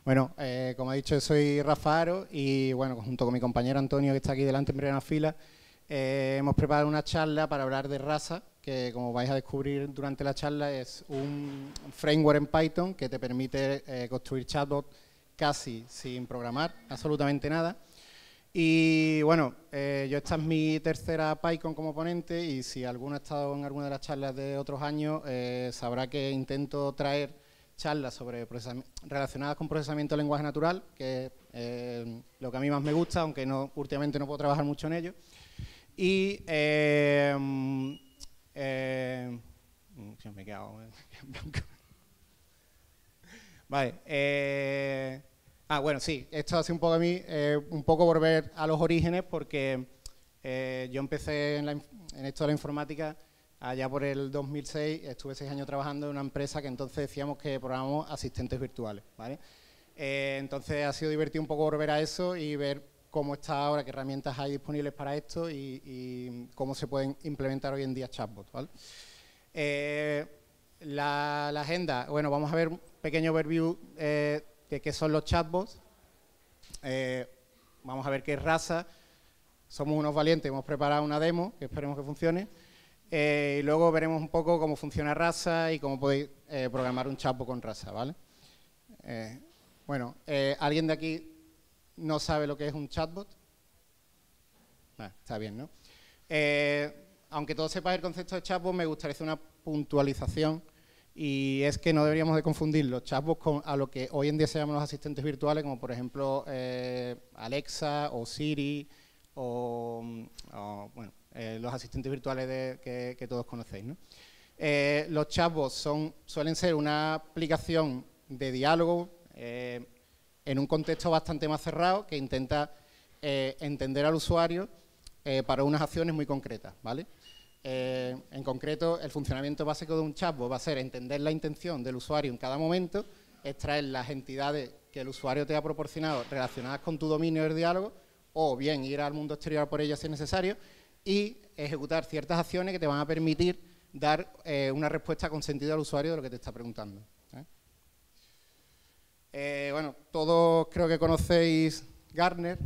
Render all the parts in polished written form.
Bueno, como he dicho, soy Rafa Aro y bueno, junto con mi compañero Antonio, que está aquí delante en primera fila, hemos preparado una charla para hablar de Rasa, que como vais a descubrir durante la charla es un framework en Python que te permite construir chatbots casi sin programar absolutamente nada. Y bueno, esta es mi tercera PyCon como ponente y si alguno ha estado en alguna de las charlas de otros años, sabrá que intento traer charlas sobre relacionadas con procesamiento de lenguaje natural, que es lo que a mí más me gusta, aunque últimamente no puedo trabajar mucho en ello. Y me he quedado en blanco. Vale. Bueno, sí, esto hace un poco a mí, un poco volver a los orígenes, porque yo empecé en esto de la informática allá por el 2006, estuve 6 años trabajando en una empresa que entonces decíamos que programamos asistentes virtuales, ¿vale? Entonces ha sido divertido un poco volver a eso y ver cómo está ahora, qué herramientas hay disponibles para esto y cómo se pueden implementar hoy en día chatbots, ¿vale? La agenda, bueno, vamos a ver un pequeño overview de qué son los chatbots. Vamos a ver qué es Rasa. Somos unos valientes, hemos preparado una demo que esperemos que funcione. Y luego veremos un poco cómo funciona Rasa y cómo podéis programar un chatbot con Rasa, ¿vale? ¿Alguien de aquí no sabe lo que es un chatbot? Está bien, ¿no? Aunque todos sepáis el concepto de chatbot, me gustaría hacer una puntualización y es que no deberíamos de confundir los chatbots con a lo que hoy en día se llaman los asistentes virtuales, como por ejemplo Alexa o Siri los asistentes virtuales que todos conocéis, ¿no? Los chatbots suelen ser una aplicación de diálogo en un contexto bastante más cerrado que intenta entender al usuario para unas acciones muy concretas, ¿vale? En concreto, el funcionamiento básico de un chatbot va a ser entender la intención del usuario en cada momento, extraer las entidades que el usuario te ha proporcionado relacionadas con tu dominio del diálogo, o bien ir al mundo exterior por ellas si es necesario, y ejecutar ciertas acciones que te van a permitir dar una respuesta con sentido al usuario de lo que te está preguntando. Bueno, todos creo que conocéis Gartner.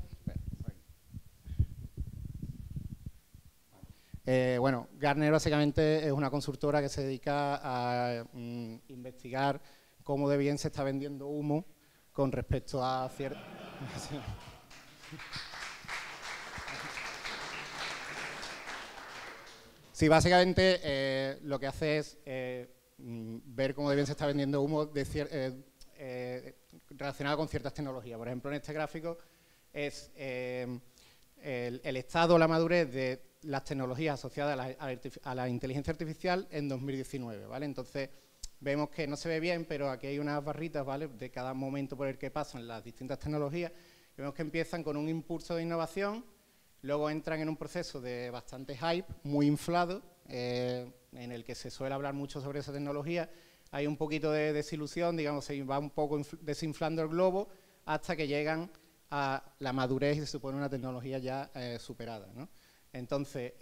Gartner básicamente es una consultora que se dedica a investigar cómo de bien se está vendiendo humo con respecto a ciertas... Sí, básicamente lo que hace es ver cómo de bien se está vendiendo humo relacionado con ciertas tecnologías. Por ejemplo, en este gráfico es el estado o la madurez de las tecnologías asociadas a la inteligencia artificial en 2019, ¿vale? Entonces, vemos que no se ve bien, pero aquí hay unas barritas, ¿vale?, de cada momento por el que pasan las distintas tecnologías. Vemos que empiezan con un impulso de innovación, luego entran en un proceso de bastante hype, muy inflado, en el que se suele hablar mucho sobre esa tecnología. Hay un poquito de desilusión, digamos, se va un poco desinflando el globo hasta que llegan a la madurez y se supone una tecnología ya superada, ¿no? Entonces,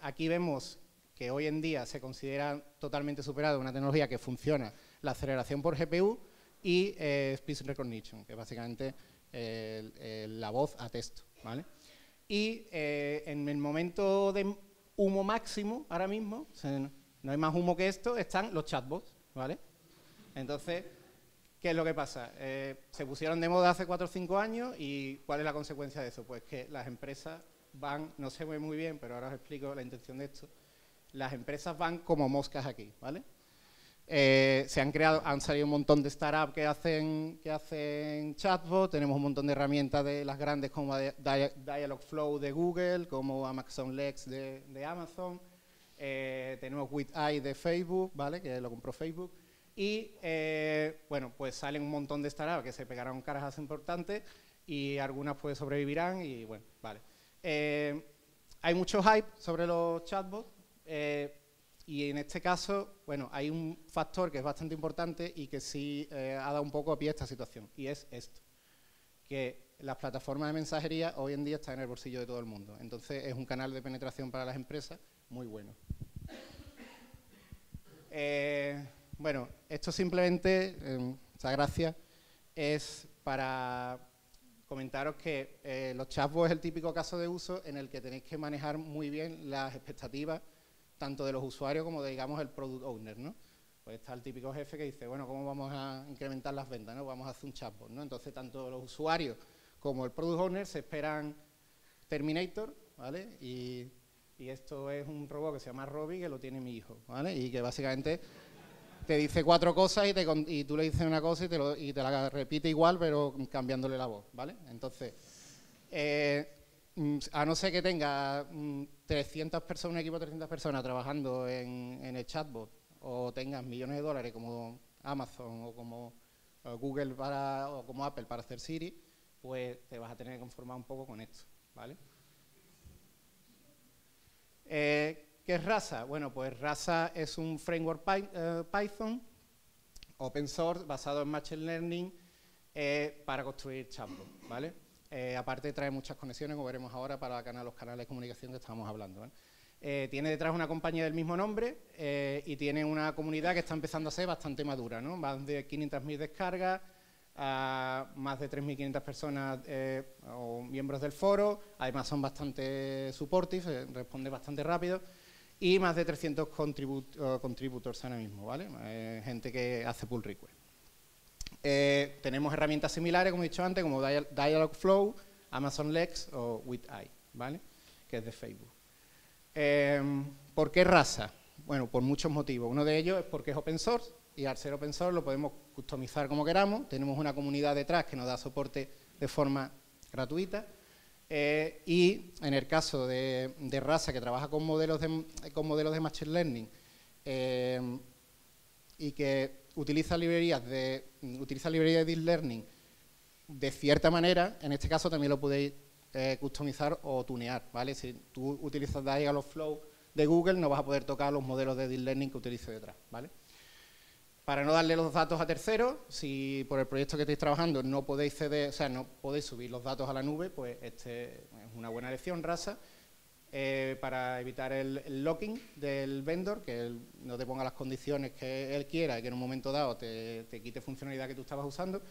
aquí vemos que hoy en día se considera totalmente superada una tecnología que funciona, la aceleración por GPU y Speech Recognition, que es básicamente la voz a texto, ¿vale? Y en el momento de humo máximo, ahora mismo, no hay más humo que esto, están los chatbots, ¿vale? Entonces, ¿qué es lo que pasa? Se pusieron de moda hace 4 o 5 años y ¿cuál es la consecuencia de eso? Pues que las empresas no se ve muy bien, pero ahora os explico la intención de esto, las empresas van como moscas aquí, ¿vale? Han salido un montón de startups que hacen chatbot, tenemos un montón de herramientas de las grandes como Dialogflow de Google, como Amazon Lex de Amazon, tenemos WithEye de Facebook, ¿vale?, que lo compró Facebook, y pues salen un montón de startups que se pegarán caras importantes y algunas pues sobrevivirán y bueno, vale. Hay mucho hype sobre los chatbots y en este caso, bueno, hay un factor que es bastante importante y que sí ha dado un poco a pie a esta situación, y es esto, que las plataformas de mensajería hoy en día están en el bolsillo de todo el mundo, entonces es un canal de penetración para las empresas muy bueno. Bueno, esto simplemente, muchas gracias, es para comentaros que los chatbots es el típico caso de uso en el que tenéis que manejar muy bien las expectativas tanto de los usuarios como de, digamos, el product owner, ¿no? Pues está el típico jefe que dice, bueno, ¿cómo vamos a incrementar las ventas, no? Vamos a hacer un chatbot, ¿no? Entonces, tanto los usuarios como el product owner se esperan Terminator, ¿vale? Y esto es un robot que se llama Robbie, que lo tiene mi hijo, ¿vale? Y que básicamente te dice 4 cosas y tú le dices una cosa y te la repite igual, pero cambiándole la voz, ¿vale? Entonces, a no ser que tenga 300 personas, un equipo de 300 personas trabajando en el chatbot, o tengas millones de dólares como Amazon o como Google o como Apple para hacer Siri, pues te vas a tener que conformar un poco con esto, ¿vale? ¿Qué es Rasa? Bueno, pues Rasa es un framework Python open source basado en Machine Learning para construir chatbots, ¿vale? Aparte trae muchas conexiones, como veremos ahora, para los canales de comunicación que estábamos hablando, ¿vale? Tiene detrás una compañía del mismo nombre y tiene una comunidad que está empezando a ser bastante madura, ¿no? Más de 500.000 descargas, más de 3.500 personas o miembros del foro, además son bastante supportive, responde bastante rápido, y más de 300 contributors ahora mismo, ¿vale? Gente que hace pull request. Tenemos herramientas similares, como he dicho antes, como Dialogflow, Amazon Lex o WithEye, ¿vale? Que es de Facebook. ¿Por qué Rasa? Bueno, por muchos motivos. Uno de ellos es porque es open source y al ser open source lo podemos customizar como queramos. Tenemos una comunidad detrás que nos da soporte de forma gratuita. Y en el caso de Rasa, que trabaja con modelos de Machine Learning y que utiliza librerías de Deep Learning de cierta manera, en este caso también lo podéis customizar o tunear, ¿vale? Si tú utilizas Dialogflow de Google, no vas a poder tocar los modelos de Deep Learning que utilice detrás, ¿vale? Para no darle los datos a terceros, si por el proyecto que estáis trabajando no podéis ceder, o sea, no podéis subir los datos a la nube, pues este es una buena elección, Rasa, para evitar el locking del vendor, que él no te ponga las condiciones que él quiera y que en un momento dado te quite funcionalidad que tú estabas usando,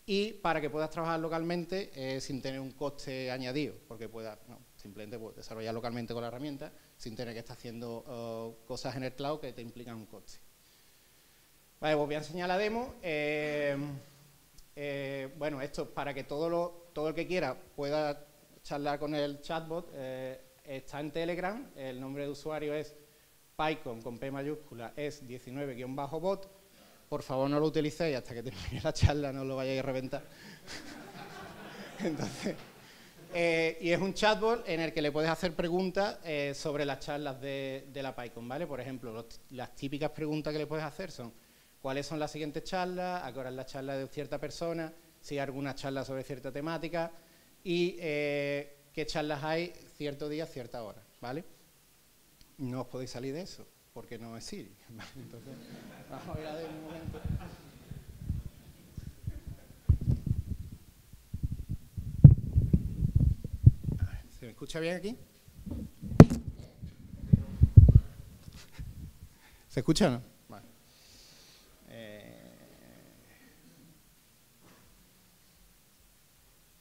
y para que puedas trabajar localmente sin tener un coste añadido, porque puedas simplemente desarrollar localmente con la herramienta sin tener que estar haciendo cosas en el cloud que te implican un coste. Vale, os voy a enseñar la demo. Bueno, esto para que todo el que quiera pueda charlar con el chatbot. Está en Telegram, el nombre de usuario es PyCon con P mayúscula, es 19-bot. Por favor, no lo utilicéis hasta que termine la charla, no lo vayáis a reventar. Entonces, y es un chatbot en el que le puedes hacer preguntas sobre las charlas de la PyCon, ¿vale? Por ejemplo, las típicas preguntas que le puedes hacer son: ¿cuáles son las siguientes charlas? ¿A qué hora es la charla de cierta persona? Si hay alguna charla sobre cierta temática. Y qué charlas hay cierto día, cierta hora, ¿vale? No os podéis salir de eso, porque no es Siri. Entonces, vamos a ver de un momento. ¿Se me escucha bien aquí? ¿Se escucha o no? Vale.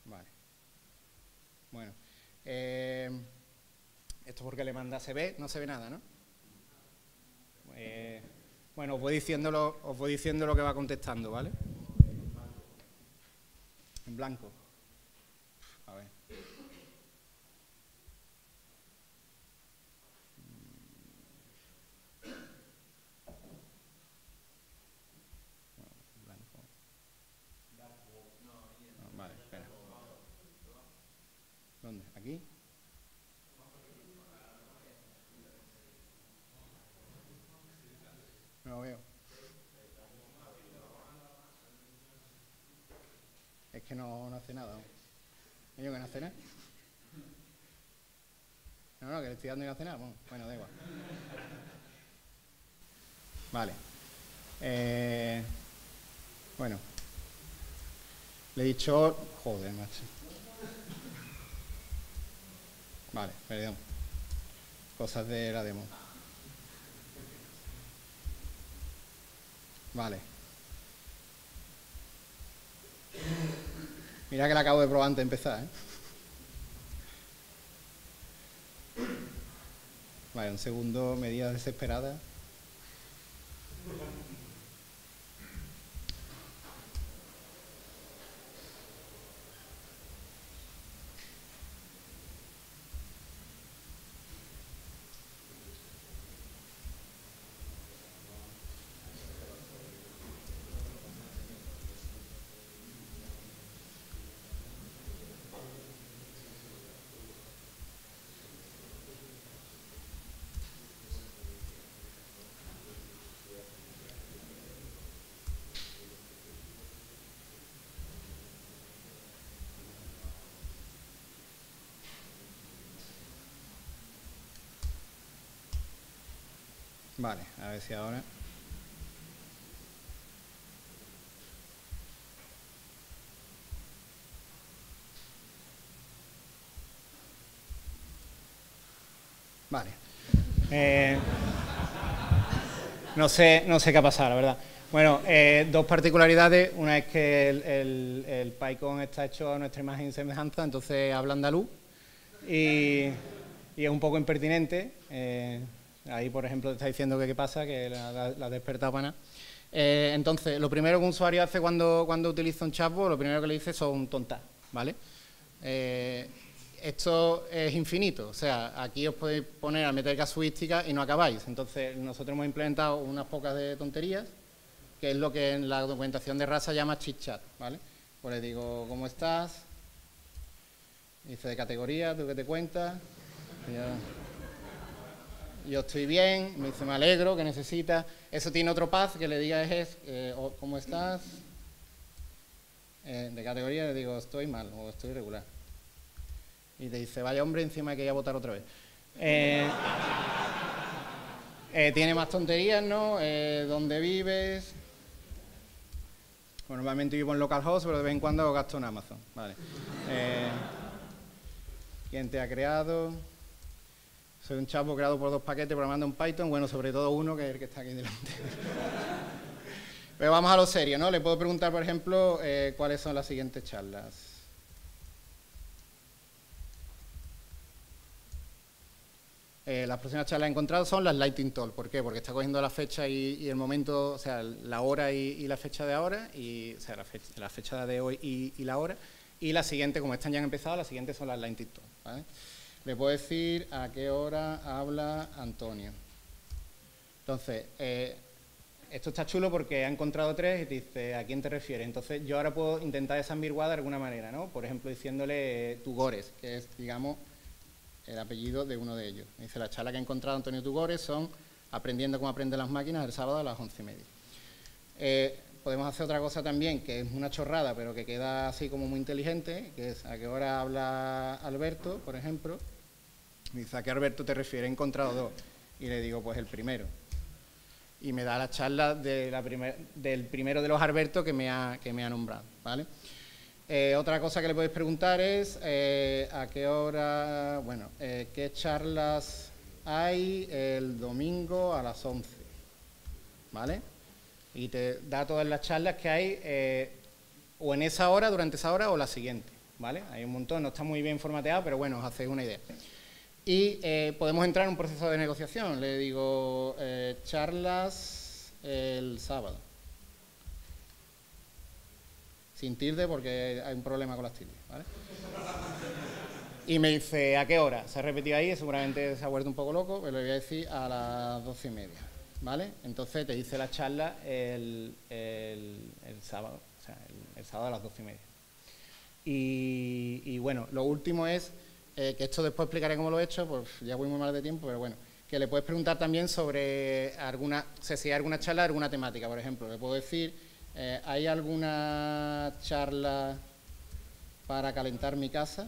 Vale. Bueno. Esto porque le manda se ve, no se ve nada, ¿no? Bueno, os voy diciendo lo que va contestando, ¿vale? En blanco. A ver. Blanco. No, vale, espera. ¿Dónde? ¿Aquí? No lo veo. Es que no hace nada. ¿Ello que no hace nada? No, que le estoy dando y no hace nada. Bueno, da igual. Vale. Bueno. Le he dicho... Joder, macho. Vale, perdón. Cosas de la demo. Vale. Mira que la acabo de probar antes de empezar, ¿eh? Vale, un segundo, medida desesperada. Vale, a ver si ahora... Vale. No sé qué ha pasado, la verdad. Bueno, dos particularidades. Una es que el PyCon está hecho a nuestra imagen y semejanza, entonces habla andaluz y es un poco impertinente. Ahí, por ejemplo, te está diciendo que qué pasa, que la ha despertado para nada. Entonces, lo primero que un usuario hace cuando utiliza un chatbot, lo primero que le dice son tontas, ¿vale? Esto es infinito, o sea, aquí os podéis poner a meter casuística y no acabáis. Entonces, nosotros hemos implementado unas pocas de tonterías, que es lo que en la documentación de Rasa llama chit-chat, ¿vale? Pues le digo, ¿cómo estás? Dice de categoría, ¿tú qué te cuentas? Yo estoy bien, me dice, me alegro, ¿qué necesitas? Eso tiene otro path que le diga ¿cómo estás? De categoría le digo, estoy mal o estoy regular. Y te dice, vaya hombre, encima hay que ir a votar otra vez. Tiene más tonterías, ¿no? ¿Dónde vives? Bueno, normalmente vivo en localhost, pero de vez en cuando gasto en Amazon. Vale. ¿Quién te ha creado? Soy un chapo creado por 2 paquetes programando en Python. Bueno, sobre todo uno, que es el que está aquí delante. Pero vamos a lo serio, ¿no? Le puedo preguntar, por ejemplo, cuáles son las siguientes charlas. Las próximas charlas que he encontrado son las Lightning Talk. ¿Por qué? Porque está cogiendo la fecha y el momento, o sea, la hora y la fecha de ahora, o sea, la fecha de hoy y la hora. Y la siguiente, como están ya empezado, las siguientes son las Lightning Talk, ¿vale? Le puedo decir a qué hora habla Antonio. Entonces, esto está chulo porque ha encontrado 3 y te dice a quién te refieres. Entonces, yo ahora puedo intentar desambiguar de alguna manera, ¿no? Por ejemplo, diciéndole Tugores, que es, digamos, el apellido de uno de ellos. Me dice, la charla que ha encontrado Antonio Tugores son Aprendiendo cómo aprenden las máquinas el sábado a las 11:30. Podemos hacer otra cosa también, que es una chorrada, pero que queda así como muy inteligente, que es a qué hora habla Alberto, por ejemplo. Me dice, ¿a qué Alberto te refieres? He encontrado 2. Y le digo, pues el primero. Y me da la charla del primero de los Albertos que me ha nombrado, ¿vale? Otra cosa que le podéis preguntar es a qué hora, bueno, qué charlas hay el domingo a las 11, ¿vale? Y te da todas las charlas que hay o en esa hora, durante esa hora o la siguiente, ¿vale? Hay un montón, no está muy bien formateado, pero bueno, os hacéis una idea. Y podemos entrar en un proceso de negociación. Le digo, charlas el sábado. Sin tilde porque hay un problema con las tildes, ¿vale? Y me dice, ¿a qué hora? Se ha repetido ahí, seguramente se ha vuelto un poco loco, pero le voy a decir a las 12:30, ¿vale? Entonces te dice la charla el sábado, o sea, el sábado a las 12:30. Y bueno, lo último es, que esto después explicaré cómo lo he hecho, pues ya voy muy mal de tiempo, pero bueno, que le puedes preguntar también sobre si hay alguna charla de alguna temática, por ejemplo, le puedo decir, ¿hay alguna charla para calentar mi casa?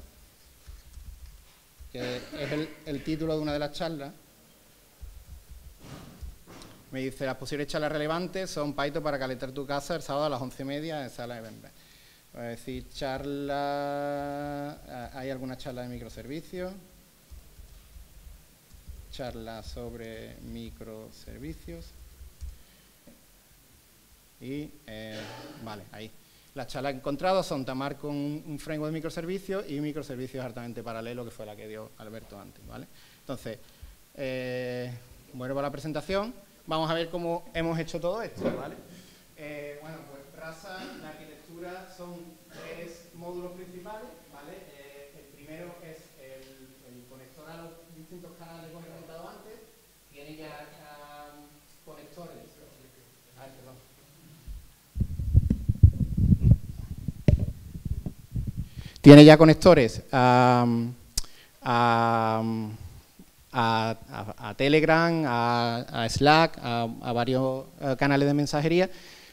Que es el título de una de las charlas. Me dice, las posibles charlas relevantes son Python para calentar tu casa el sábado a las 11:30 en sala de Benver. Voy a decir, ¿hay alguna charla de microservicios? Charla sobre microservicios. Y, vale, ahí. Las charlas encontradas son Tamar con un framework de microservicios y microservicios altamente paralelo, que fue la que dio Alberto antes, ¿vale? Entonces, vuelvo a la presentación. Vamos a ver cómo hemos hecho todo esto, ¿vale? Bueno, pues Rasa, la arquitectura son 3 módulos principales, ¿vale? El primero es el conector a los distintos canales que hemos comentado antes. Tiene ya conectores. Ay, perdón. Tiene ya conectores a Telegram, a Slack, a varios canales de mensajería.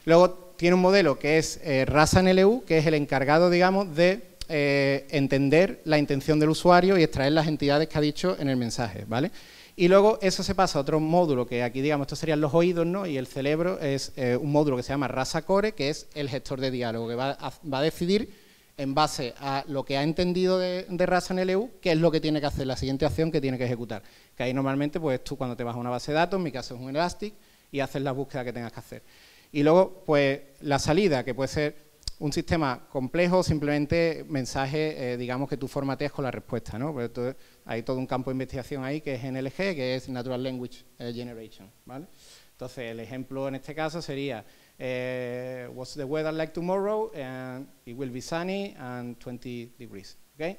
Luego tiene un modelo que es Rasa NLU, que es el encargado, digamos, de entender la intención del usuario y extraer las entidades que ha dicho en el mensaje, ¿vale? Y luego eso se pasa a otro módulo, que aquí, digamos, estos serían los oídos, ¿no? Y el cerebro es un módulo que se llama Rasa Core, que es el gestor de diálogo, que va a decidir, en base a lo que ha entendido de Rasa NLU, qué es lo que tiene que hacer, la siguiente acción que tiene que ejecutar. Que ahí normalmente, pues tú cuando te vas a una base de datos, en mi caso es un Elastic, y haces la búsqueda que tengas que hacer. Y luego, pues la salida, que puede ser un sistema complejo, simplemente mensaje, digamos, que tú formateas con la respuesta, ¿no? Pues hay todo un campo de investigación ahí que es NLG, que es Natural Language Generation, ¿vale? Entonces, el ejemplo en este caso sería what's the weather like tomorrow? And it will be sunny and 20 degrees. ¿Okay?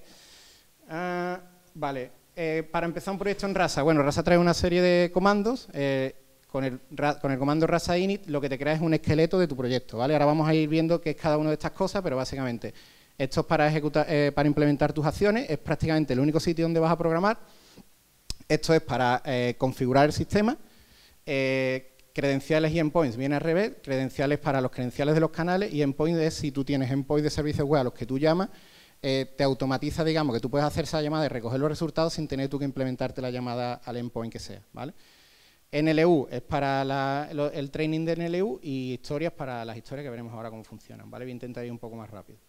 Vale, para empezar un proyecto en Rasa, bueno, Rasa trae una serie de comandos. Con el comando Rasa init lo que te crea es un esqueleto de tu proyecto, ¿vale? Ahora vamos a ir viendo qué es cada una de estas cosas, pero básicamente esto es para ejecutar, para implementar tus acciones, es prácticamente el único sitio donde vas a programar. Esto es para configurar el sistema. Credenciales y endpoints viene al revés, credenciales para los credenciales de los canales y endpoints es si tú tienes endpoints de servicios web a los que tú llamas, te automatiza, digamos, que tú puedes hacer esa llamada y recoger los resultados sin tener tú que implementarte la llamada al endpoint que sea, ¿vale? NLU es para el training de NLU y historias para las historias que veremos ahora cómo funcionan, ¿vale? Voy a intentar ir un poco más rápido.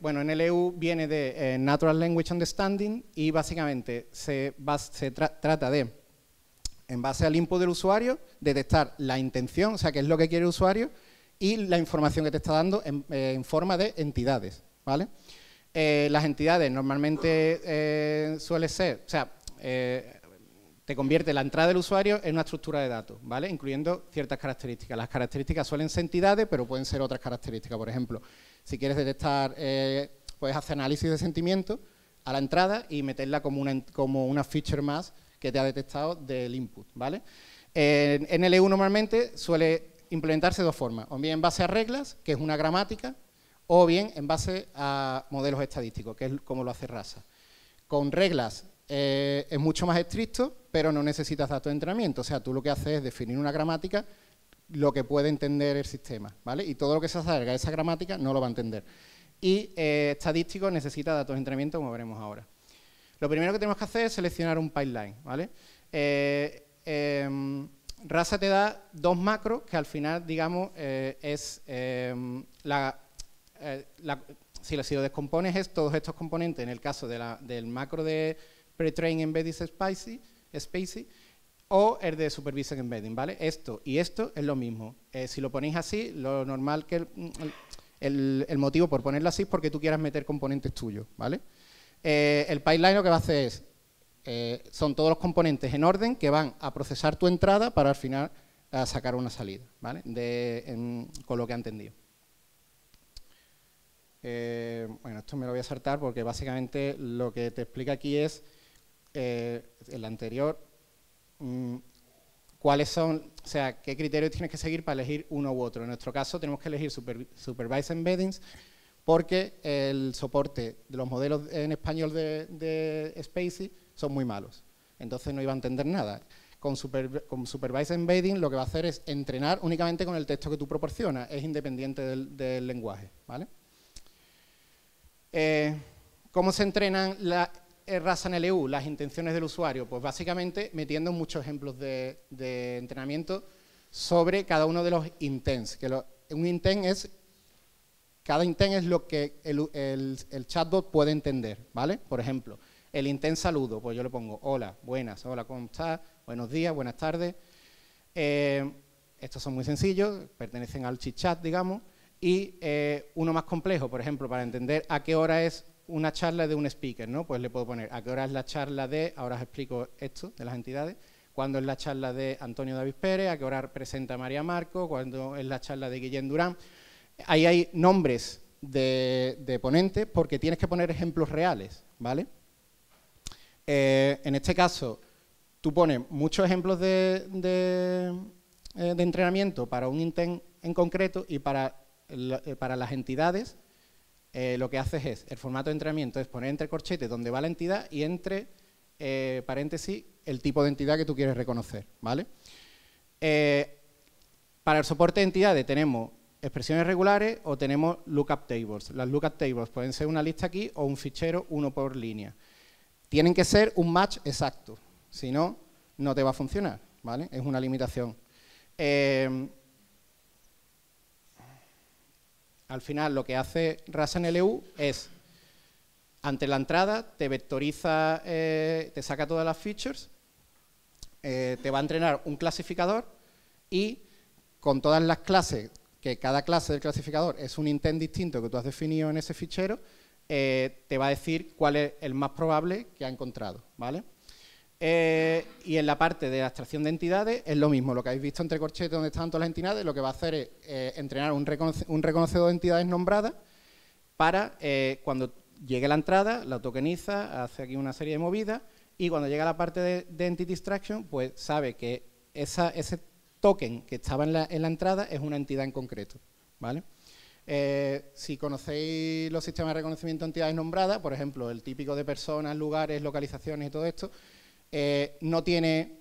Bueno, NLU viene de Natural Language Understanding y básicamente se trata de, en base al input del usuario, detectar la intención, o sea, qué es lo que quiere el usuario, y la información que te está dando en forma de entidades, ¿vale? Las entidades normalmente suele ser, o sea, te convierte la entrada del usuario en una estructura de datos, ¿vale? Incluyendo ciertas características. Las características suelen ser entidades, pero pueden ser otras características. Por ejemplo, si quieres detectar, puedes hacer análisis de sentimiento a la entrada y meterla como una feature más que te ha detectado del input, ¿vale? NLU normalmente suele implementarse de dos formas, o bien en base a reglas, que es una gramática, o bien en base a modelos estadísticos, que es como lo hace Rasa. Con reglas es mucho más estricto, pero no necesitas datos de entrenamiento, o sea, tú lo que haces es definir una gramática, lo que puede entender el sistema, ¿vale? Y todo lo que se salga de esa gramática no lo va a entender. Y estadístico necesita datos de entrenamiento, como veremos ahora. Lo primero que tenemos que hacer es seleccionar un pipeline, ¿vale? Rasa te da dos macros que al final, digamos, si lo descompones es todos estos componentes, en el caso del macro de Pre-Train Embedded Spacey o el de Supervised Embedding, ¿vale? Esto y esto es lo mismo. Si lo ponéis así, lo normal que el motivo por ponerlo así es porque tú quieras meter componentes tuyos, ¿vale? El pipeline lo que va a hacer es, son todos los componentes en orden que van a procesar tu entrada para al final sacar una salida, ¿vale? Con lo que ha entendido. Bueno, esto me lo voy a saltar porque básicamente lo que te explica aquí es, el anterior, cuáles son, o sea, qué criterios tienes que seguir para elegir uno u otro. En nuestro caso tenemos que elegir Supervised Embeddings porque el soporte de los modelos en español de Spacey son muy malos. Entonces no iba a entender nada. Con Supervised Embedding lo que va a hacer es entrenar únicamente con el texto que tú proporcionas. Es independiente del lenguaje, ¿vale? ¿Cómo se entrenan Rasa NLU, las intenciones del usuario? Pues básicamente metiendo muchos ejemplos de entrenamiento sobre cada uno de los intents. Un intent es, cada intent es lo que el chatbot puede entender, ¿vale? Por ejemplo, el intent saludo, pues yo le pongo hola, buenas, hola, ¿cómo estás? Buenos días, buenas tardes. Estos son muy sencillos, pertenecen al chit chat, digamos. y uno más complejo, por ejemplo, para entender a qué hora es una charla de un speaker, ¿no? Pues le puedo poner a qué hora es la charla de, ahora os explico esto de las entidades, cuándo es la charla de Antonio David Pérez, a qué hora presenta María Marco, cuándo es la charla de Guillén Durán. Ahí hay nombres de ponentes porque tienes que poner ejemplos reales, ¿vale? En este caso, tú pones muchos ejemplos de entrenamiento para un intent en concreto y para las entidades lo que haces es, el formato de entrenamiento es poner entre corchetes donde va la entidad y entre paréntesis el tipo de entidad que tú quieres reconocer, ¿vale? Para el soporte de entidades tenemos expresiones regulares o tenemos lookup tables. Las lookup tables pueden ser una lista aquí o un fichero uno por línea. Tienen que ser un match exacto, si no, no te va a funcionar, ¿vale? Es una limitación. Al final lo que hace RASNLU es, ante la entrada, te vectoriza, te saca todas las features, te va a entrenar un clasificador y con todas las clases, que cada clase del clasificador es un intent distinto que tú has definido en ese fichero, te va a decir cuál es el más probable que ha encontrado, ¿vale? Y en la parte de la abstracción de entidades es lo mismo, lo que habéis visto entre corchetes donde están todas las entidades, lo que va a hacer es entrenar un reconocedor de entidades nombradas para cuando llegue la entrada, la tokeniza, hace aquí una serie de movidas y cuando llega a la parte de Entity Extraction, pues sabe que ese token que estaba en la entrada es una entidad en concreto, ¿vale? Si conocéis los sistemas de reconocimiento de entidades nombradas, por ejemplo, el típico de personas, lugares, localizaciones y todo esto, no tiene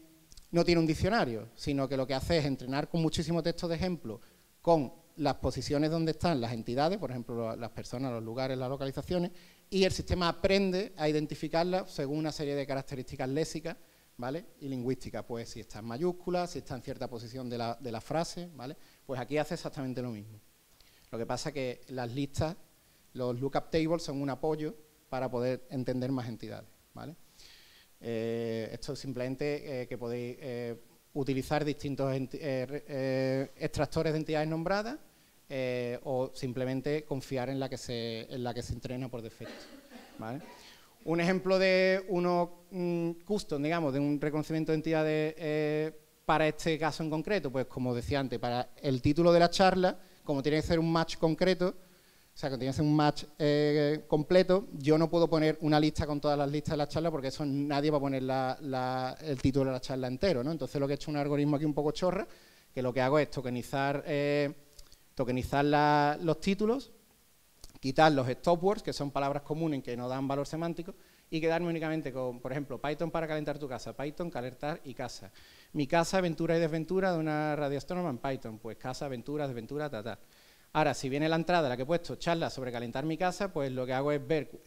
un diccionario, sino que lo que hace es entrenar con muchísimo texto de ejemplo, con las posiciones donde están las entidades, por ejemplo, las personas, los lugares, las localizaciones, y el sistema aprende a identificarlas según una serie de características léxicas, ¿vale? Y lingüísticas, pues si está en mayúsculas, si está en cierta posición de la frase, ¿vale? Pues aquí hace exactamente lo mismo. Lo que pasa es que las listas, los lookup tables son un apoyo para poder entender más entidades, ¿vale? Esto es simplemente que podéis utilizar distintos extractores de entidades nombradas o simplemente confiar en la que se entrena por defecto, ¿vale? Un ejemplo de uno custom, digamos, de un reconocimiento de entidades para este caso en concreto, pues como decía antes, para el título de la charla, como tiene que ser un match concreto, o sea, que tiene que ser un match completo, yo no puedo poner una lista con todas las listas de la charla porque eso nadie va a poner el título de la charla entero, ¿no? Entonces lo que he hecho es un algoritmo aquí un poco chorra, que lo que hago es tokenizar los títulos, quitar los stopwords, que son palabras comunes que no dan valor semántico, y quedarme únicamente con, por ejemplo, Python para calentar tu casa, Python, calentar y casa. Mi casa, aventura y desventura de una radioastrónoma en Python, pues casa, aventura, desventura, ta. Ahora, si viene la entrada, la que he puesto, charla sobre calentar mi casa, pues lo que hago es ver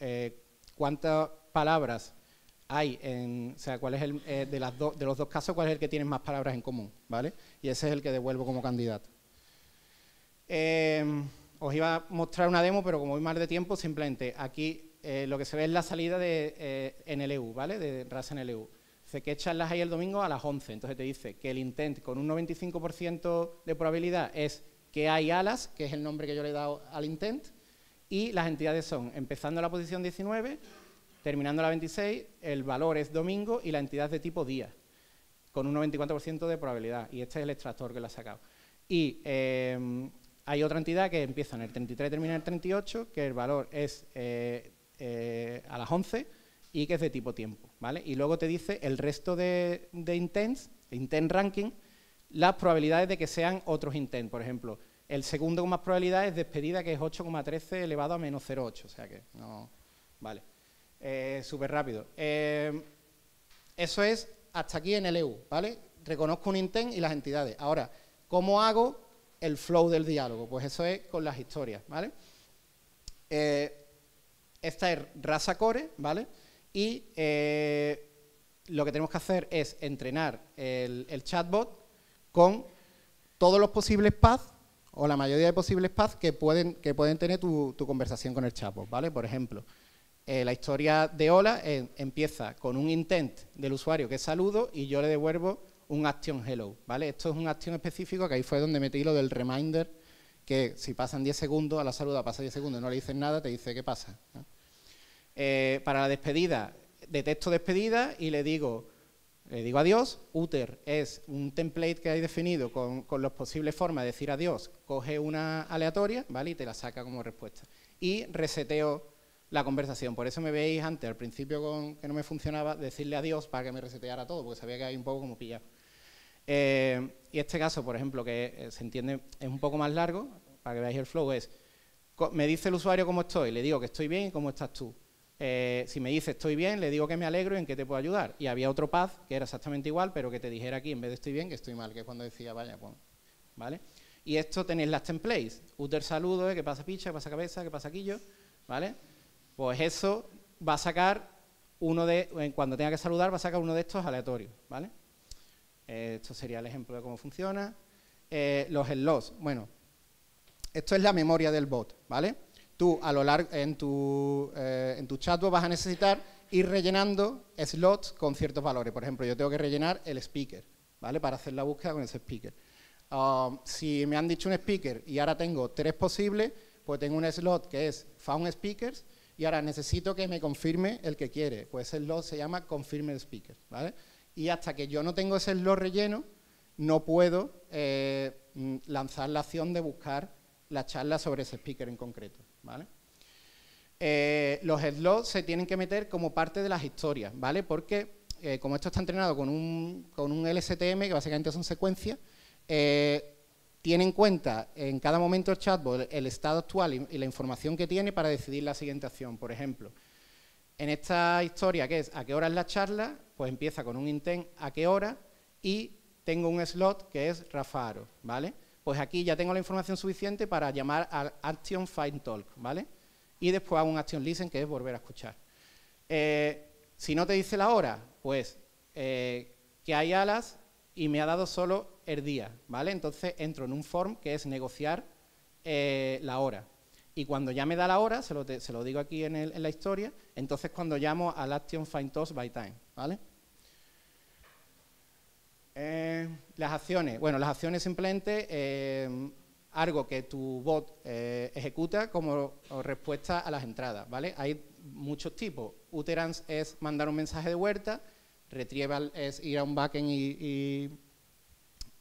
cuántas palabras hay, o sea, cuál es de los dos casos, cuál es el que tiene más palabras en común, ¿vale? Y ese es el que devuelvo como candidato. Os iba a mostrar una demo, pero como voy mal de tiempo, simplemente aquí lo que se ve es la salida de NLU, ¿vale? De RASNLU. Dice que charlas hay el domingo a las 11, entonces te dice que el intent con un 95% de probabilidad es que hay alas, que es el nombre que yo le he dado al intent, y las entidades son, empezando la posición 19, terminando la 26, el valor es domingo y la entidad es de tipo día, con un 94% de probabilidad, y este es el extractor que lo ha sacado. Y hay otra entidad que empieza en el 33 y termina en el 38, que el valor es a las 11 y que es de tipo tiempo, ¿vale? Y luego te dice el resto de intents, intent ranking, las probabilidades de que sean otros intents. Por ejemplo, el segundo con más probabilidad es despedida, que es 8,13 elevado a menos 0,8, o sea que no... Vale, súper rápido. Eso es hasta aquí en LU, ¿vale? Reconozco un intent y las entidades. Ahora, ¿cómo hago el flow del diálogo? Pues eso es con las historias, ¿vale? Esta es Rasa Core, ¿vale? Y lo que tenemos que hacer es entrenar el chatbot con todos los posibles paths, o la mayoría de posibles paths que pueden tener tu conversación con el chatbot, ¿vale? Por ejemplo, la historia de hola empieza con un intent del usuario que es saludo y yo le devuelvo un action hello, ¿vale? Esto es un action específico que ahí fue donde metí lo del reminder que si pasan 10 segundos, a la saludar pasa 10 segundos y no le dices nada, te dice ¿qué pasa? ¿no? Para la despedida, detecto despedida y le digo adiós. Uter es un template que hay definido con las posibles formas de decir adiós. Coge una aleatoria, ¿vale? Y te la saca como respuesta. Y reseteo la conversación. Por eso me veis antes, al principio, que no me funcionaba, decirle adiós para que me reseteara todo, porque sabía que hay un poco como pillado. Y este caso, por ejemplo, que se entiende, es un poco más largo, para que veáis el flow, es, me dice el usuario cómo estoy, le digo que estoy bien y cómo estás tú. Si me dice estoy bien, le digo que me alegro y en qué te puedo ayudar. Y había otro path que era exactamente igual, pero que te dijera aquí, en vez de estoy bien, que estoy mal, que es cuando decía, vaya, pues, ¿vale? Y esto tenéis las templates. Uter saludo, ¿qué pasa picha? ¿Qué pasa cabeza? ¿Qué pasa quillo? ¿Vale? Pues eso va a sacar cuando tenga que saludar, va a sacar uno de estos aleatorios, ¿vale? Esto sería el ejemplo de cómo funciona. Los slots, bueno, esto es la memoria del bot, ¿vale? Tú a lo largo en tu chatbot vas a necesitar ir rellenando slots con ciertos valores. Por ejemplo, yo tengo que rellenar el speaker, ¿vale? Para hacer la búsqueda con ese speaker. Si me han dicho un speaker y ahora tengo 3 posibles, pues tengo un slot que es found speakers y ahora necesito que me confirme el que quiere. Pues ese slot se llama confirmed speaker, ¿vale? Y hasta que yo no tengo ese slot relleno, no puedo lanzar la acción de buscar la charla sobre ese speaker en concreto, ¿vale? Los slots se tienen que meter como parte de las historias, ¿vale? Porque como esto está entrenado con un LSTM, que básicamente son secuencias, tiene en cuenta en cada momento el chatbot el estado actual y la información que tiene para decidir la siguiente acción. Por ejemplo, en esta historia que es a qué hora es la charla, pues empieza con un intent a qué hora y tengo un slot que es Rafa Aro, ¿vale? Pues aquí ya tengo la información suficiente para llamar al action find talk, ¿vale? Y después hago un action listen, que es volver a escuchar. Si no te dice la hora, pues que hay alas y me ha dado solo el día, ¿vale? Entonces entro en un form que es negociar la hora. Y cuando ya me da la hora, se lo digo aquí en la historia, entonces cuando llamo al action find toast by time, ¿vale? Las acciones. Bueno, las acciones simplemente algo que tu bot ejecuta como respuesta a las entradas, ¿vale? Hay muchos tipos. Uterance es mandar un mensaje de vuelta, retrieval es ir a un backend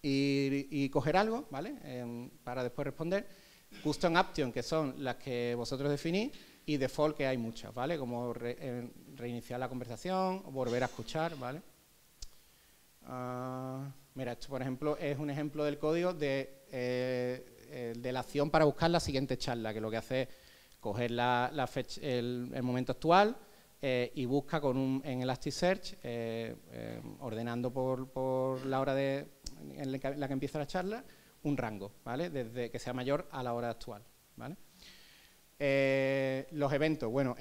y coger algo, ¿vale? Para después responder. Custom action, que son las que vosotros definís, y default, que hay muchas, ¿vale? Como reiniciar la conversación, volver a escuchar, ¿vale? Mira, esto por ejemplo es un ejemplo del código de la acción para buscar la siguiente charla, que lo que hace es coger el momento actual y busca en Elasticsearch, ordenando por la hora en la que empieza la charla, un rango, ¿vale? Desde que sea mayor a la hora actual, ¿vale? Los eventos, bueno,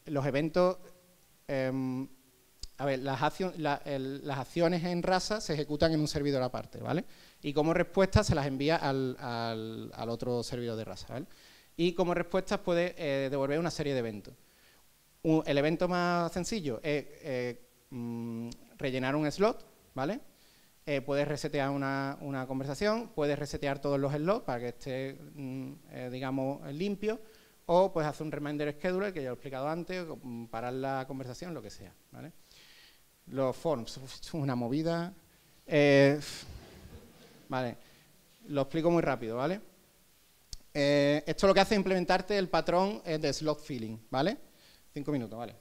los eventos, a ver, las acciones en Rasa se ejecutan en un servidor aparte, ¿vale? Y como respuesta se las envía al otro servidor de Rasa, ¿vale? Y como respuestas puede devolver una serie de eventos. El evento más sencillo es rellenar un slot, ¿vale? Puedes resetear una conversación, puedes resetear todos los slots para que esté, digamos, limpio, o puedes hacer un reminder scheduler, que ya lo he explicado antes, parar la conversación, lo que sea, ¿vale? Los forms, es una movida. Vale, lo explico muy rápido, ¿vale? Esto lo que hace es implementarte el patrón de slot filling, ¿vale? 5 minutos, ¿vale?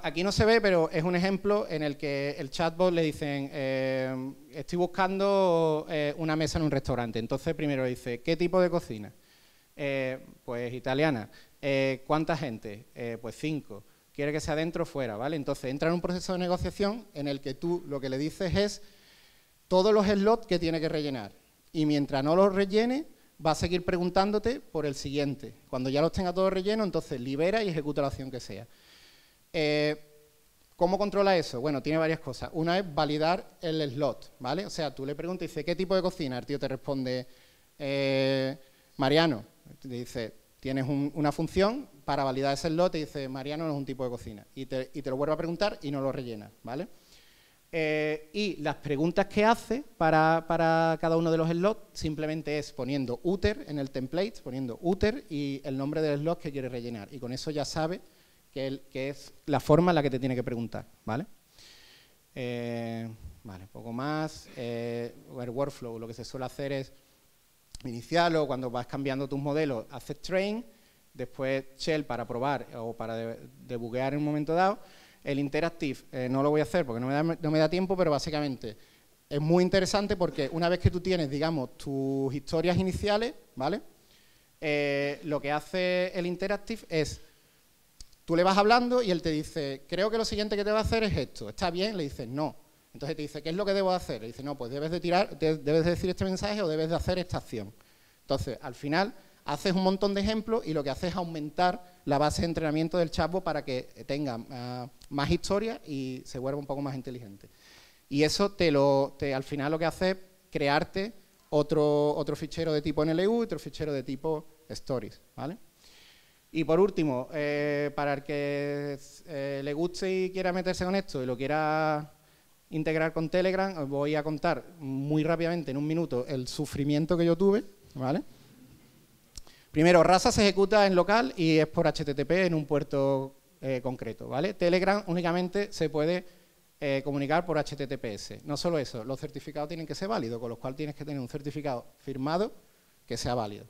Aquí no se ve, pero es un ejemplo en el que el chatbot le dicen estoy buscando una mesa en un restaurante. Entonces primero le dice, ¿qué tipo de cocina? Pues italiana. ¿Cuánta gente? Pues 5. Quiere que sea dentro o fuera, ¿vale? Entonces entra en un proceso de negociación en el que tú lo que le dices es todos los slots que tiene que rellenar. Y mientras no los rellene, va a seguir preguntándote por el siguiente. Cuando ya los tenga todos rellenos, entonces libera y ejecuta la acción que sea. ¿Cómo controla eso? Bueno, tiene varias cosas. Una es validar el slot, ¿vale? O sea, tú le preguntas y dices, ¿qué tipo de cocina? El tío te responde, Mariano. Te dice, tienes una función para validar ese slot y dice, Mariano no es un tipo de cocina. Y te lo vuelve a preguntar y no lo rellena, ¿vale? Y las preguntas que hace para cada uno de los slots simplemente es poniendo uter en el template, poniendo uter y el nombre del slot que quiere rellenar. Y con eso ya sabe que es la forma en la que te tiene que preguntar, ¿vale? Vale, poco más. El workflow, lo que se suele hacer es iniciarlo, cuando vas cambiando tus modelos, haces train, después shell para probar o para debuguear en un momento dado. El interactive no lo voy a hacer porque no me da tiempo, pero básicamente es muy interesante porque una vez que tú tienes, digamos, tus historias iniciales, ¿vale? Lo que hace el interactive es, tú le vas hablando y él te dice, creo que lo siguiente que te va a hacer es esto, ¿está bien? Le dices, no. Entonces te dice, ¿qué es lo que debo hacer? Le dice, no, pues debes de decir este mensaje o debes de hacer esta acción. Entonces, al final, haces un montón de ejemplos y lo que haces es aumentar la base de entrenamiento del chatbot para que tenga más historias y se vuelva un poco más inteligente. Y eso al final lo que hace es crearte otro fichero de tipo NLU y otro fichero de tipo Stories, ¿vale? Y por último, para el que le guste y quiera meterse con esto y lo quiera integrar con Telegram, os voy a contar muy rápidamente, en un minuto, el sufrimiento que yo tuve, ¿vale? Primero, Rasa se ejecuta en local y es por HTTP en un puerto concreto, ¿vale? Telegram únicamente se puede comunicar por HTTPS. No solo eso, los certificados tienen que ser válidos, con lo cual tienes que tener un certificado firmado que sea válido.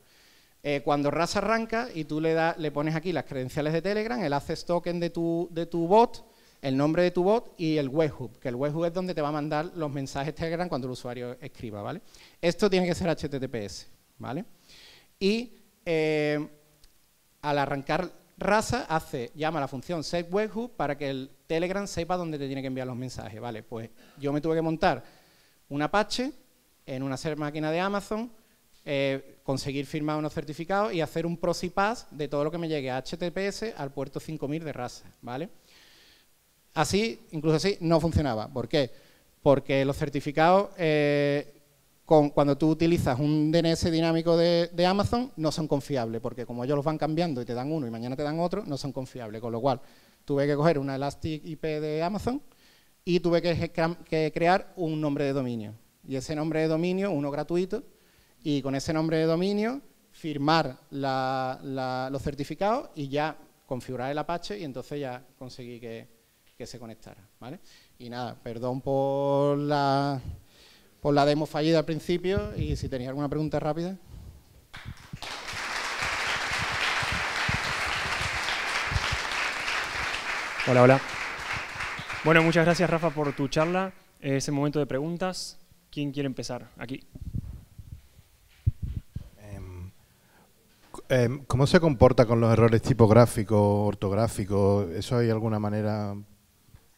Cuando Rasa arranca y tú le pones aquí las credenciales de Telegram, él hace token de tu bot, el nombre de tu bot y el webhook, que el webhook es donde te va a mandar los mensajes Telegram cuando el usuario escriba, ¿vale? Esto tiene que ser HTTPS, ¿vale? Y al arrancar Rasa llama a la función setWebhook para que el Telegram sepa dónde te tiene que enviar los mensajes, ¿vale? Pues yo me tuve que montar un Apache en una máquina de Amazon, conseguir firmar unos certificados y hacer un proxy pass de todo lo que me llegue a HTTPS al puerto 5000 de Rasa, ¿vale? Así, incluso así, no funcionaba. ¿Por qué? Porque los certificados, cuando tú utilizas un DNS dinámico de Amazon, no son confiables, porque como ellos los van cambiando y te dan uno y mañana te dan otro, no son confiables. Con lo cual, tuve que coger una Elastic IP de Amazon y tuve que crear un nombre de dominio. Y ese nombre de dominio, uno gratuito, y con ese nombre de dominio firmar los certificados y ya configurar el Apache y entonces ya conseguí que se conectara, ¿vale? Y nada, perdón por la demo fallida al principio y si tenéis alguna pregunta rápida. Hola, hola. Bueno, muchas gracias, Rafa, por tu charla. Es el momento de preguntas. ¿Quién quiere empezar? Aquí. ¿Cómo se comporta con los errores tipográficos, ortográficos? ¿Eso hay alguna manera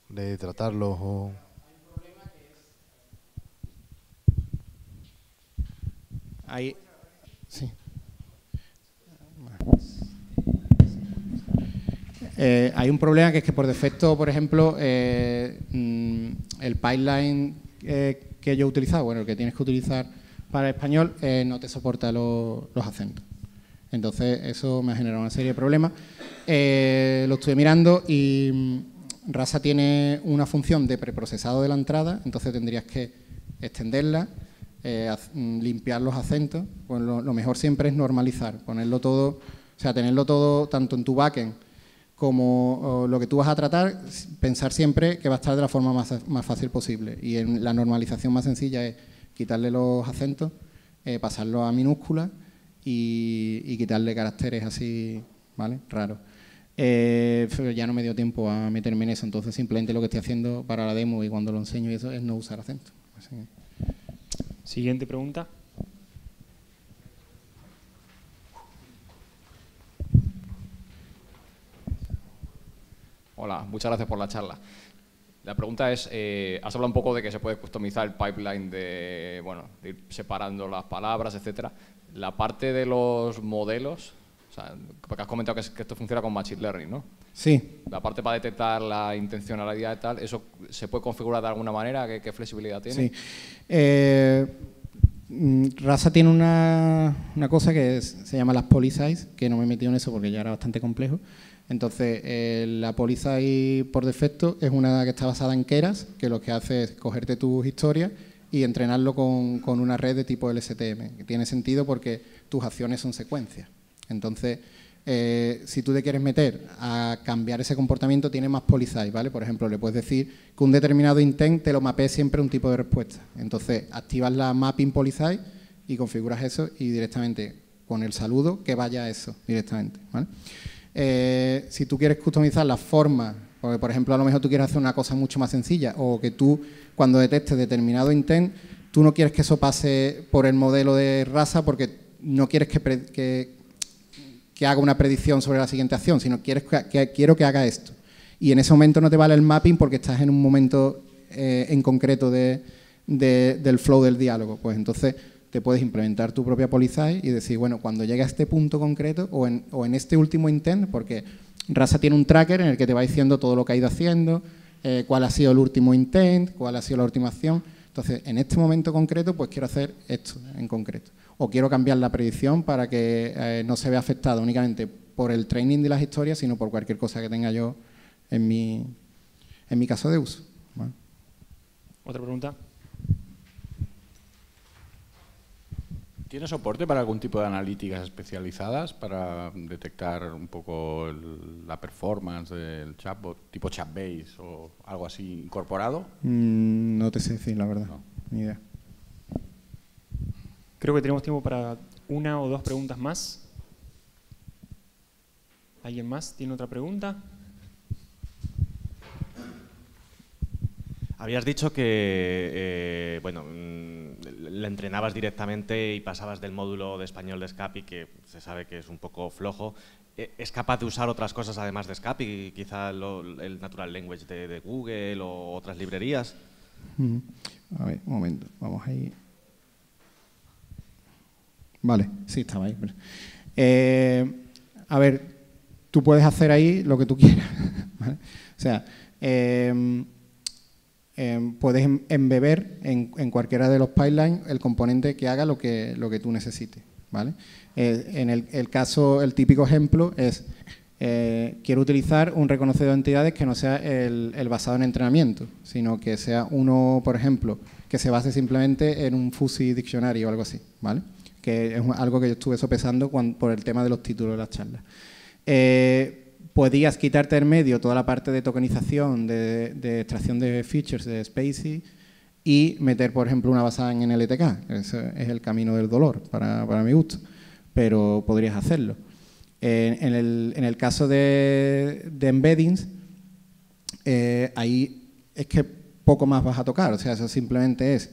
de tratarlos? O... Ahí, sí. Hay un problema que es que por defecto, por ejemplo, el pipeline que yo he utilizado, bueno, el que tienes que utilizar para el español, no te soporta los acentos. Entonces, eso me ha generado una serie de problemas. Lo estuve mirando y Rasa tiene una función de preprocesado de la entrada, entonces tendrías que extenderla, limpiar los acentos. Pues lo mejor siempre es normalizar, ponerlo todo, o sea, tenerlo todo tanto en tu backend como lo que tú vas a tratar, pensar siempre que va a estar de la forma más fácil posible. Y en la normalización más sencilla es quitarle los acentos, pasarlo a minúsculas y quitarle caracteres así, ¿vale? Raros. Pero ya no me dio tiempo a meterme en eso, entonces simplemente lo que estoy haciendo para la demo y cuando lo enseño y eso es no usar acento. Así que... Siguiente pregunta. Hola, muchas gracias por la charla. La pregunta es, has hablado un poco de que se puede customizar el pipeline de ir separando las palabras, etcétera. La parte de los modelos, o sea, porque has comentado que esto funciona con Machine Learning, ¿no? Sí. La parte para detectar la intencionalidad y tal, ¿eso se puede configurar de alguna manera? ¿Qué flexibilidad tiene? Sí. Rasa tiene una cosa que se llama las polysize, que no me he metido en eso porque ya era bastante complejo. Entonces, la Polysci por defecto es una que está basada en Keras, que lo que hace es cogerte tus historias y entrenarlo con una red de tipo LSTM, que tiene sentido porque tus acciones son secuencias. Entonces, si tú te quieres meter a cambiar ese comportamiento, tiene más Polysci, ¿vale? Por ejemplo, le puedes decir que un determinado intent te lo mapee siempre un tipo de respuesta. Entonces, activas la mapping Polysci y configuras eso y directamente con el saludo que vaya a eso directamente, ¿vale? Si tú quieres customizar la forma, porque por ejemplo a lo mejor tú quieres hacer una cosa mucho más sencilla, o que tú cuando detectes determinado intent, tú no quieres que eso pase por el modelo de Rasa porque no quieres que haga una predicción sobre la siguiente acción, sino quiero que haga esto. Y en ese momento no te vale el mapping porque estás en un momento en concreto del flow del diálogo. Pues entonces te puedes implementar tu propia Polysci y decir, bueno, cuando llegue a este punto concreto o en este último intent, porque Rasa tiene un tracker en el que te va diciendo todo lo que ha ido haciendo, cuál ha sido el último intent, cuál ha sido la última acción. Entonces, en este momento concreto, pues quiero hacer esto en concreto. O quiero cambiar la predicción para que no se vea afectado únicamente por el training de las historias, sino por cualquier cosa que tenga yo en mi caso de uso. ¿Vale? ¿Otra pregunta? ¿Tiene soporte para algún tipo de analíticas especializadas para detectar un poco la performance del chatbot, tipo Chatbase o algo así incorporado? No te sé decir, la verdad. No. Ni idea. Creo que tenemos tiempo para una o dos preguntas más. ¿Alguien más tiene otra pregunta? Habías dicho que bueno, le entrenabas directamente y pasabas del módulo de español de Scapi, que se sabe que es un poco flojo. ¿Es capaz de usar otras cosas además de Scapi? Quizá el Natural Language de Google o otras librerías. A ver, un momento, vamos ahí. Vale, sí, estaba ahí. A ver, tú puedes hacer ahí lo que tú quieras, ¿vale? O sea, puedes embeber en cualquiera de los pipelines el componente que haga lo que tú necesites, ¿vale? En el caso, el típico ejemplo es quiero utilizar un reconocedor de entidades que no sea el basado en entrenamiento, sino que sea uno, por ejemplo, que se base simplemente en un fuzzy dictionary o algo así, ¿vale? Que es algo que yo estuve sopesando por el tema de los títulos de las charlas. Podías quitarte en medio toda la parte de tokenización, de extracción de features de Spacy y meter, por ejemplo, una basada en NLTK. Ese es el camino del dolor, para mi gusto, pero podrías hacerlo. En el caso de embeddings, ahí es que poco más vas a tocar. O sea, eso simplemente es,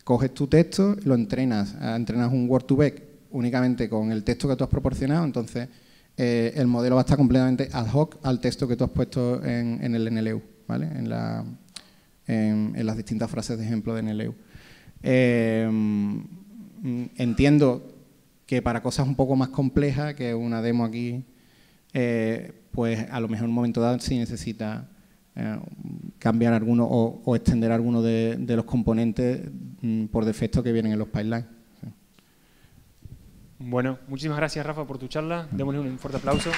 coges tu texto, lo entrenas un Word2Vec únicamente con el texto que tú has proporcionado, entonces el modelo va a estar completamente ad hoc al texto que tú has puesto en el NLU, ¿vale? En las distintas frases de ejemplo de NLU. Entiendo que para cosas un poco más complejas, que una demo aquí, pues a lo mejor en un momento dado sí necesita cambiar alguno o extender alguno de los componentes por defecto que vienen en los pipelines. Bueno, muchísimas gracias, Rafa, por tu charla. Démosle un fuerte aplauso.